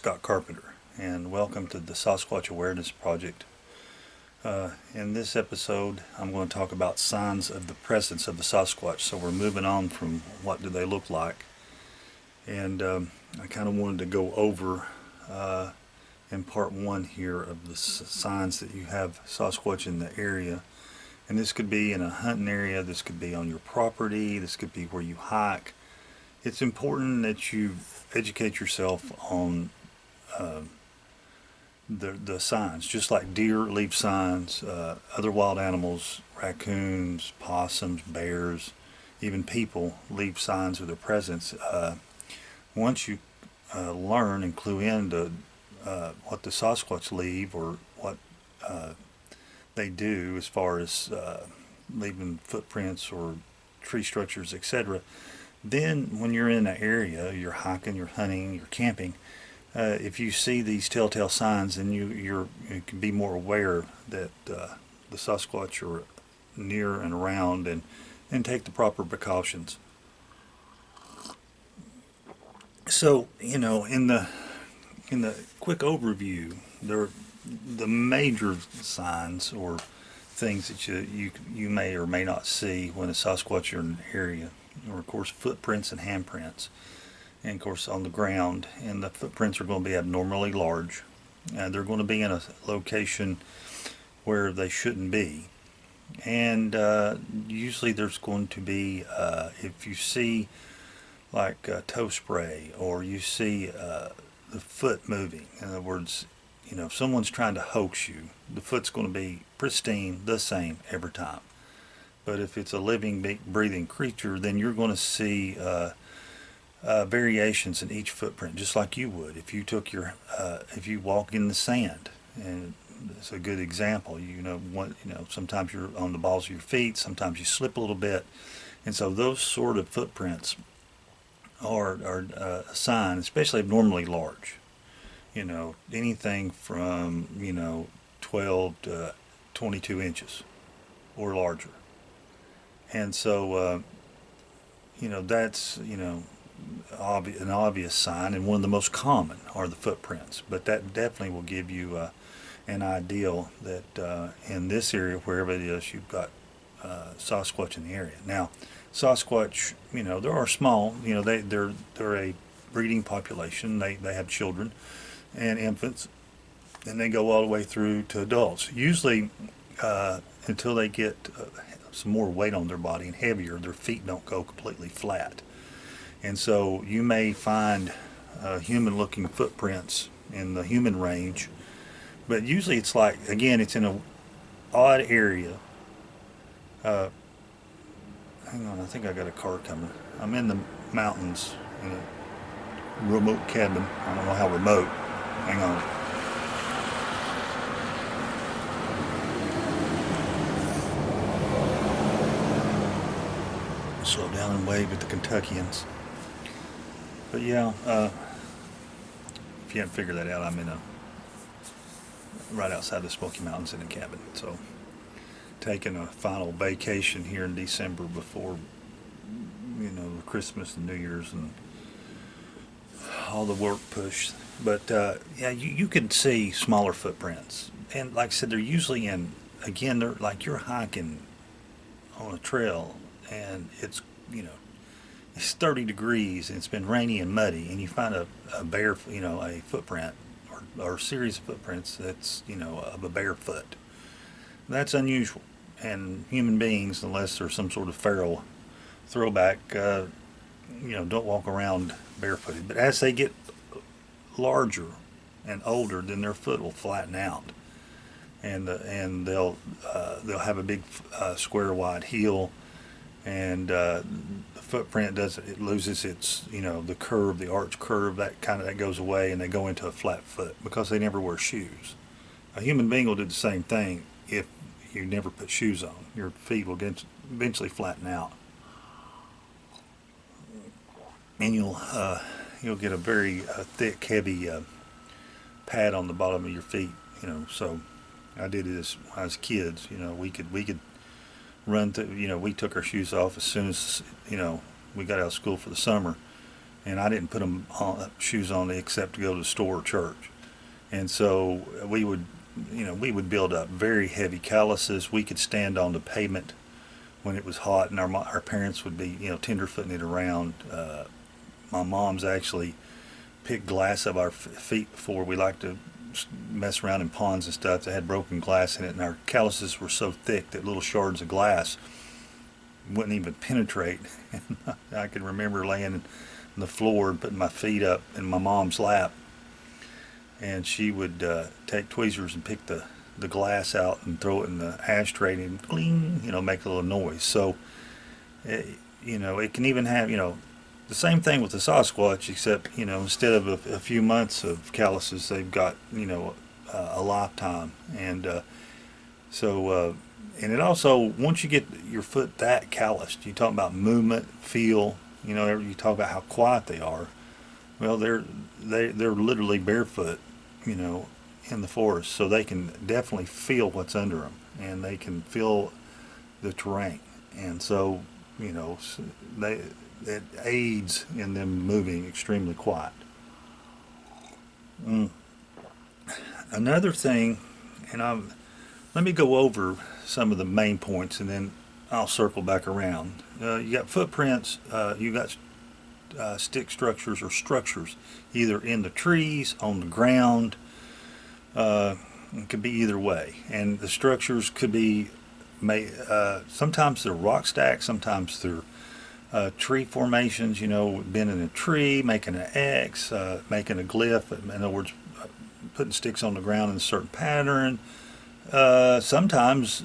Scott Carpenter, and welcome to the Sasquatch Awareness Project. In this episode, I'm going to talk about signs of the presence of the Sasquatch. So we're moving on from what do they look like, and I kind of wanted to go over in part one here of the signs that you have Sasquatch in the area. And this could be in a hunting area, this could be on your property, this could be where you hike. It's important that you educate yourself on the signs. Just like deer leave signs, other wild animals, raccoons, possums, bears, even people leave signs of their presence. Once you learn and clue into what the Sasquatch leave, or what they do as far as leaving footprints or tree structures, etc., then when you're in an area, you're hiking, you're hunting, you're camping, if you see these telltale signs, then you can be more aware that the Sasquatch are near and around, and take the proper precautions. So, in the quick overview, the major signs or things that you may or may not see when a Sasquatch are in an area are, of course, footprints and handprints, and of course on the ground. And the footprints are going to be abnormally large, and they're going to be in a location where they shouldn't be. And usually there's going to be, if you see like toe spray, or you see the foot moving, in other words, if someone's trying to hoax you, the foot's going to be pristine, the same every time. But if it's a living, breathing creature, then you're going to see variations in each footprint, just like you would if you took if you walk in the sand. And it's a good example. Sometimes you're on the balls of your feet, sometimes you slip a little bit, and so those sort of footprints are a sign, especially abnormally large. Anything from 12 to 22 inches or larger. And so that's an obvious sign, and one of the most common are the footprints. But that definitely will give you an idea that in this area, wherever it is, you've got Sasquatch in the area. Now, Sasquatch, they are small. They're a breeding population. They have children and infants, and they go all the way through to adults. Usually, until they get some more weight on their body and heavier, their feet don't go completely flat. And so you may find human-looking footprints in the human range, but usually it's like, again, it's in a odd area. Hang on, I think I got a car coming. I'm in the mountains in a remote cabin. I don't know how remote. Hang on. Slow down and wave at the Kentuckians. But yeah, if you haven't figured that out, I'm right outside the Smoky Mountains in a cabin. So, taking a final vacation here in December before, Christmas and New Year's and all the work push. But yeah, you can see smaller footprints, and like I said, they're usually they're like you're hiking on a trail, and it's 30 degrees, and it's been rainy and muddy, and you find a bare, a footprint, or a series of footprints that's of a bare foot. That's unusual, and human beings, unless they're some sort of feral throwback, don't walk around barefooted. But as they get larger and older, then their foot will flatten out, and they'll have a big square wide heel, and the footprint it loses its the curve, the arch curve, that goes away, and they go into a flat foot because they never wear shoes. A human being will do the same thing if you never put shoes on. Your feet will eventually flatten out, and you'll get a very thick, heavy pad on the bottom of your feet. So I did this when I was kids. We could run to, we took our shoes off as soon as we got out of school for the summer, and I didn't put them on, shoes on except to go to the store or church. And so we would build up very heavy calluses. We could stand on the pavement when it was hot, and our parents would be, tenderfooting it around. My mom's actually picked glass of our feet before. We liked to mess around in ponds and stuff that had broken glass in it, and our calluses were so thick that little shards of glass wouldn't even penetrate. I can remember laying on the floor and putting my feet up in my mom's lap, and she would take tweezers and pick the glass out and throw it in the ashtray and cling, make a little noise. So, it can even have, the same thing with the Sasquatch, except, instead of a few months of calluses, they've got, a lifetime. And and it also, once you get your foot that calloused, you talk about movement, feel, you talk about how quiet they are. Well, they're literally barefoot, in the forest, so they can definitely feel what's under them, and they can feel the terrain, and so it aids in them moving extremely quiet. Another thing, let me go over some of the main points, and then I'll circle back around. You got footprints. You got stick structures or structures, either in the trees, on the ground. It could be either way, and the structures could be sometimes they're rock stacks, sometimes they're tree formations. Bending a tree, making an X, making a glyph. In other words, putting sticks on the ground in a certain pattern. Sometimes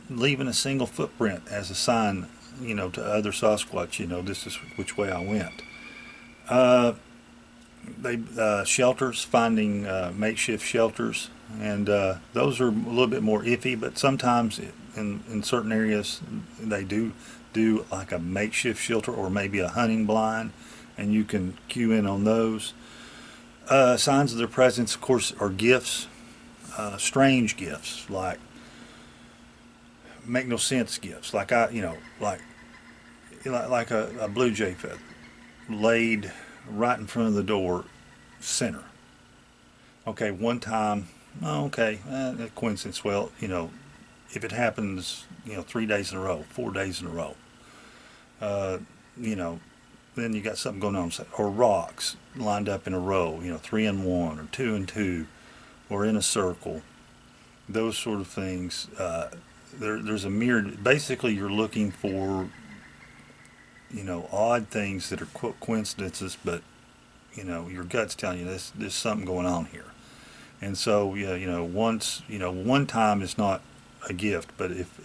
leaving a single footprint as a sign, to other Sasquatch, this is which way I went. Shelters, finding makeshift shelters, and those are a little bit more iffy, but sometimes in certain areas they do like a makeshift shelter or maybe a hunting blind, and you can cue in on those. Signs of their presence, of course, are gifts, strange gifts, like make no sense gifts, like like a blue jay feather laid right in front of the door, center. Okay, one time, okay, coincidence. Well, if it happens, 3 days in a row, 4 days in a row, then you got something going on. Or rocks lined up in a row, 3 and 1 or 2 and 2, or in a circle. Those sort of things. There's a myriad. Basically, you're looking for odd things that are coincidences, but your gut's telling you there's something going on here. And so one time is not a gift, but if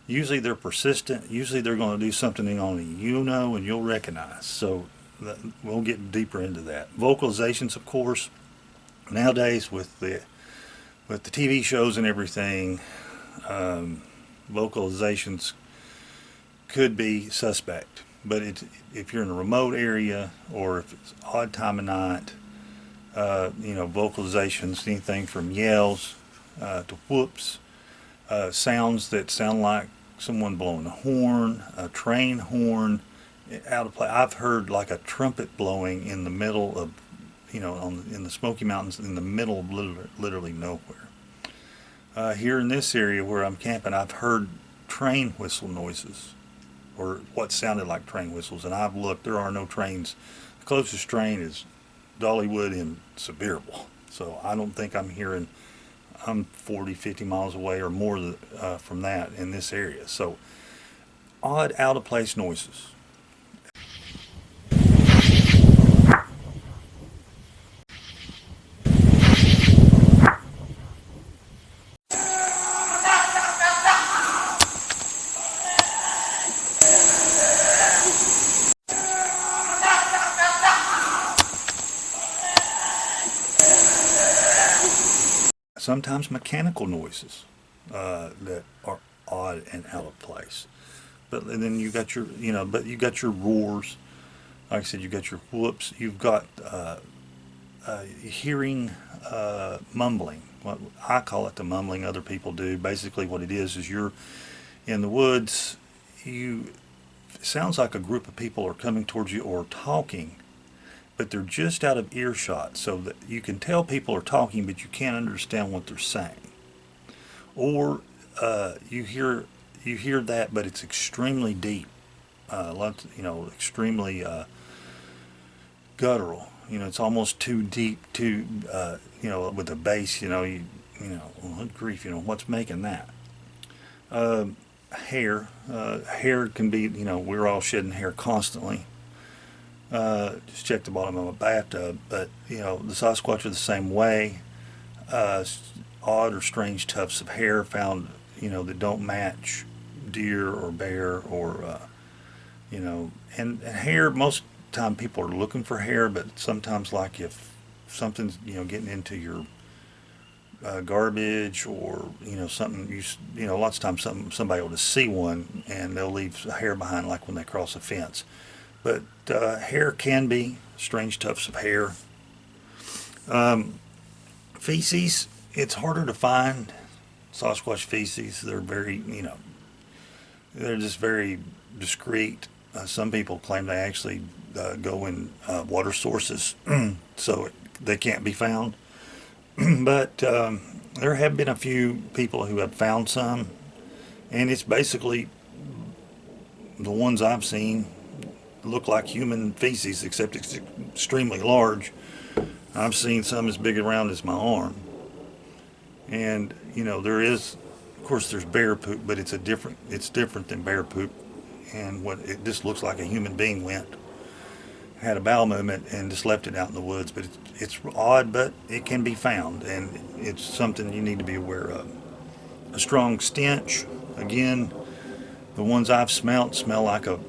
usually they're persistent, usually they're going to do something that only and you'll recognize. So we'll get deeper into that. Vocalizations, of course, nowadays with the TV shows and everything, vocalizations could be suspect, but if you're in a remote area or if it's odd time of night, vocalizations, anything from yells to whoops, sounds that sound like someone blowing a horn, a train horn, out of place. I've heard like a trumpet blowing in the middle of, in the Smoky Mountains, in the middle of literally nowhere. Here in this area where I'm camping, I've heard train whistle noises, or what sounded like train whistles, and I've looked, there are no trains. The closest train is Dollywood in Sevierville, so I don't think I'm 40, 50 miles away or more from that in this area. So odd, out of place noises. Sometimes mechanical noises that are odd and out of place. And then you got your roars. Like I said, you got your whoops. You've got hearing mumbling. What I call it the mumbling. Other people do. Basically, what it is you're in the woods. It sounds like a group of people are coming towards you or talking, but they're just out of earshot, so that you can tell people are talking, but you can't understand what they're saying. Or you hear that, but it's extremely deep, extremely guttural. It's almost too deep, too with the bass. Well, good grief, what's making that? Hair can be, we're all shedding hair constantly. Just check the bottom of a bathtub, but the Sasquatch are the same way. Uh, Odd or strange tufts of hair found, that don't match deer or bear or and hair. Most time people are looking for hair, but sometimes, like, if something's getting into your garbage, or something, lots of times somebody will just see one and they'll leave a hair behind, like when they cross a fence. But hair can be strange tufts of hair. Feces, it's harder to find. Sasquatch feces, they're very, they're just very discreet. Some people claim they actually go in water sources, so they can't be found. But there have been a few people who have found some, and it's basically, the ones I've seen look like human feces, except it's extremely large. I've seen some as big around as my arm. And there is, of course, there's bear poop, but it's different than bear poop. And what it just looks like, a human being had a bowel movement and just left it out in the woods. But it's odd, but it can be found, and it's something you need to be aware of. A strong stench, again, the ones I've smell like a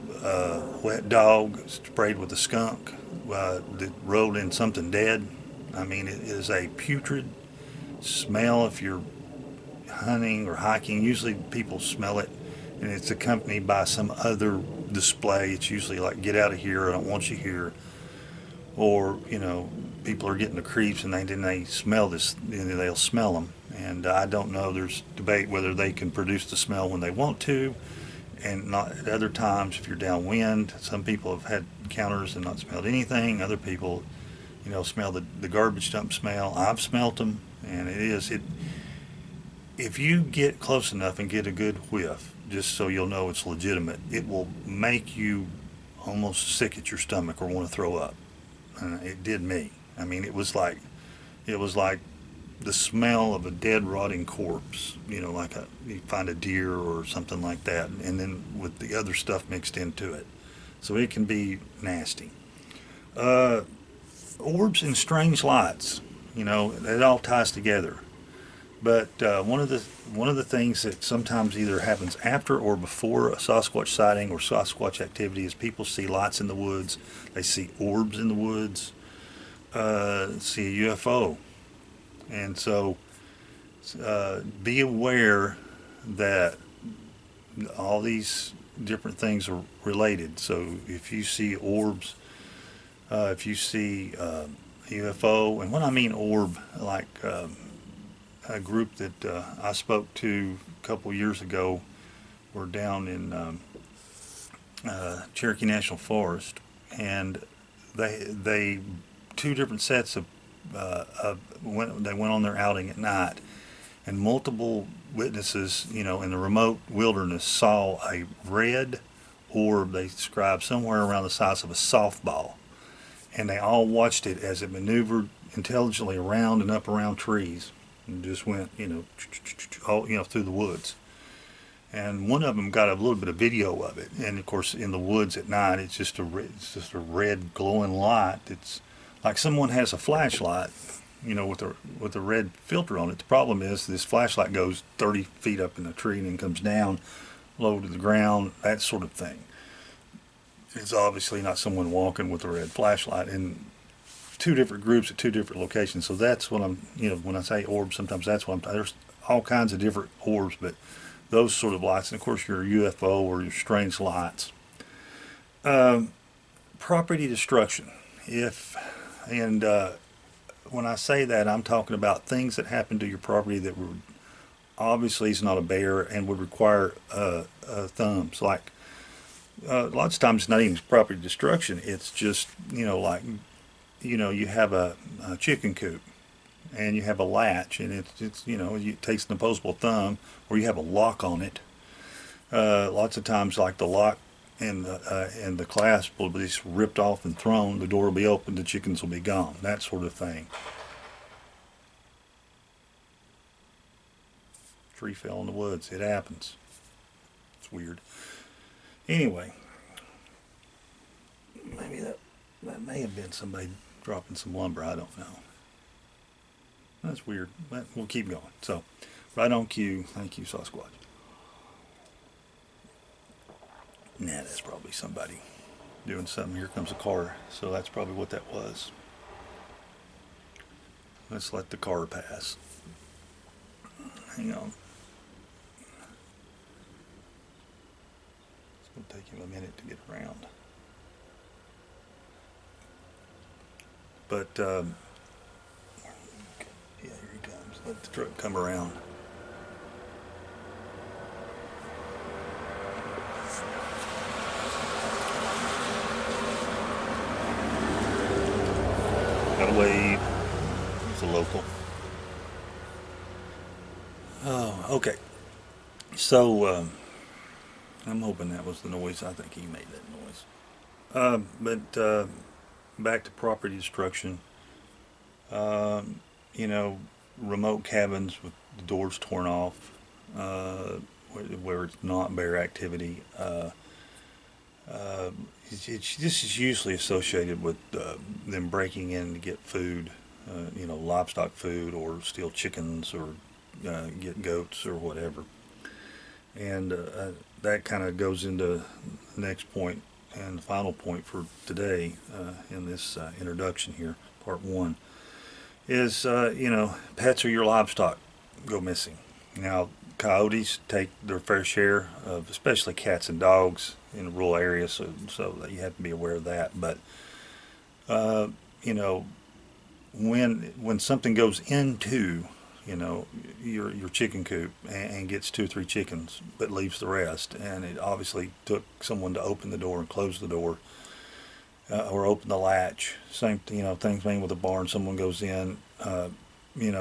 wet dog sprayed with a skunk that rolled in something dead. I mean, it is a putrid smell. If you're hunting or hiking, usually people smell it, and it's accompanied by some other display. It's usually like, "Get out of here, I don't want you here," or people are getting the creeps, and they smell this, they'll smell them. And I don't know, there's debate whether they can produce the smell when they want to, and not at other times. If you're downwind, some people have had encounters and not smelled anything. Other people smell the garbage dump smell. I've smelt them, and if you get close enough and get a good whiff, just so you'll know it's legitimate, it will make you almost sick at your stomach or want to throw up. And it did me. I mean, it was like the smell of a dead, rotting corpse. Like you find a deer or something like that, and then with the other stuff mixed into it. So it can be nasty. Orbs and strange lights. It all ties together. But one of the things that sometimes either happens after or before a Sasquatch sighting or Sasquatch activity is people see lights in the woods. They see orbs in the woods. See a UFO. And so be aware that all these different things are related. So if you see orbs, if you see UFO, and when I mean orb, like a group that I spoke to a couple years ago, were down in Cherokee National Forest, and they two different sets of they went on their outing at night, and multiple witnesses, in the remote wilderness, saw a red orb they described somewhere around the size of a softball, and they all watched it as it maneuvered intelligently around and up around trees, and just went, all, through the woods. And one of them got a little bit of video of it, and of course, in the woods at night, it's just a red glowing light. It's like someone has a flashlight, with a red filter on it. The problem is this flashlight goes 30 feet up in the tree and then comes down low to the ground, that sort of thing. It's obviously not someone walking with a red flashlight. And two different groups at two different locations. So that's what I'm, when I say orbs, sometimes that's what there's all kinds of different orbs, but those sort of lights, and of course your UFO or your strange lights. Property destruction. When I say that, I'm talking about things that happen to your property that would obviously is not a bear and would require thumbs. Like lots of times it's not even property destruction. It's just like you have a chicken coop and you have a latch, and it's it takes an opposable thumb, or you have a lock on it. Lots of times, like the lock and the clasp will be just ripped off and thrown. The door will be open, the chickens will be gone. That sort of thing. Tree fell in the woods. It happens. It's weird. Anyway, maybe that may have been somebody dropping some lumber. I don't know. That's weird. But we'll keep going. So, right on cue. Thank you, Sasquatch. Nah, that's probably somebody doing something. Here comes a car. So that's probably what that was. Let's let the car pass. Hang on. It's going to take him a minute to get around. But, yeah, here he comes. Let the truck come around. Got a wave. It's a local. Oh, okay. So, I'm hoping that was the noise. I think he made that noise. But back to property destruction. Um, you know, remote cabins with the doors torn off, where it's not bear activity. Uh, this is usually associated with them breaking in to get food, livestock food, or steal chickens, or get goats or whatever. And that kind of goes into the next point and the final point for today in this introduction here, part one, is pets or your livestock go missing. Now, coyotes take their fair share of, especially cats and dogs in rural areas, so that you have to be aware of that. But uh, you know, when something goes into your chicken coop and gets two or three chickens, but leaves the rest, and it obviously took someone to open the door and close the door, or open the latch. Same, things being with a barn. Someone goes in,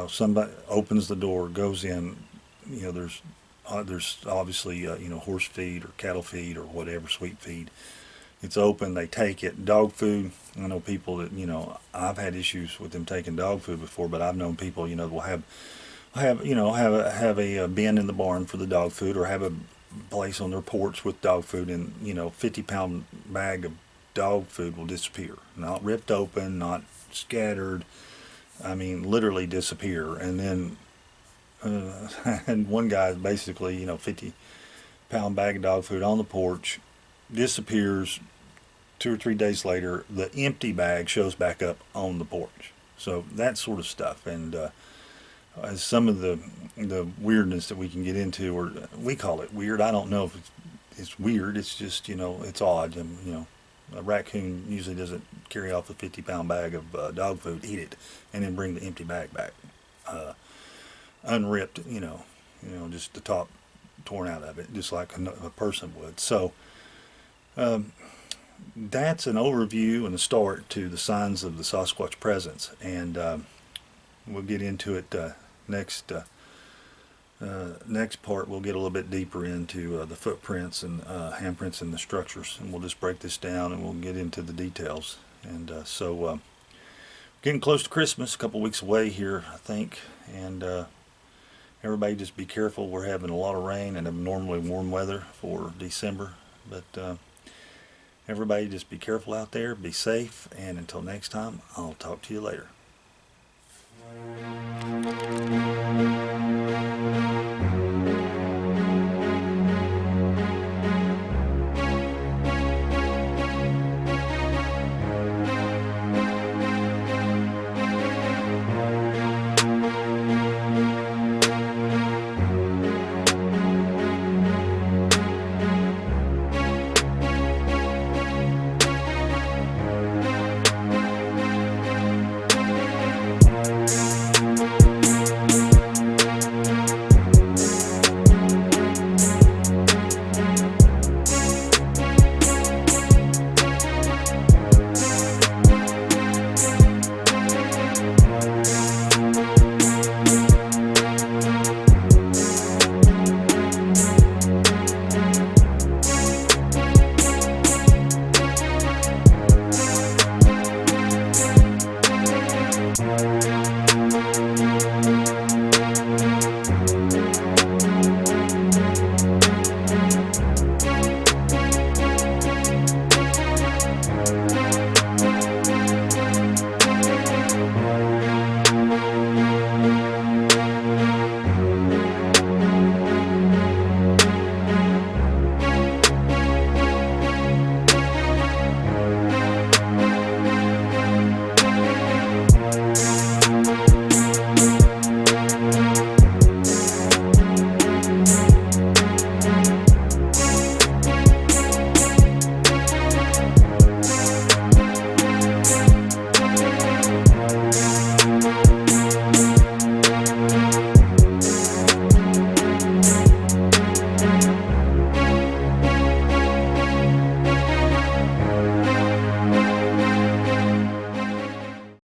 somebody opens the door, goes in. There's obviously horse feed or cattle feed or whatever, sweet feed. It's open. They take it. Dog food. I know people that I've had issues with them taking dog food before, but I've known people that will have a bin in the barn for the dog food, or have a place on their porch with dog food, and 50-pound bag of dog food will disappear. Not ripped open, not scattered. I mean, literally disappear. And then and one guy basically 50-pound bag of dog food on the porch, disappears. 2 or 3 days later, the empty bag shows back up on the porch. So that sort of stuff. And some of the weirdness that we can get into, or we call it weird. I don't know if it's weird. It's just it's odd. A raccoon usually doesn't carry off a 50-pound bag of dog food, eat it, and then bring the empty bag back, unripped. Just the top torn out of it, just like a person would. So that's an overview and a start to the signs of the Sasquatch presence, and we'll get into it next. Next part, we'll get a little bit deeper into the footprints and handprints and the structures, and we'll just break this down and we'll get into the details. And so, getting close to Christmas, a couple weeks away here, I think, and everybody just be careful. We're having a lot of rain and abnormally warm weather for December, but everybody just be careful out there, be safe, and until next time, I'll talk to you later.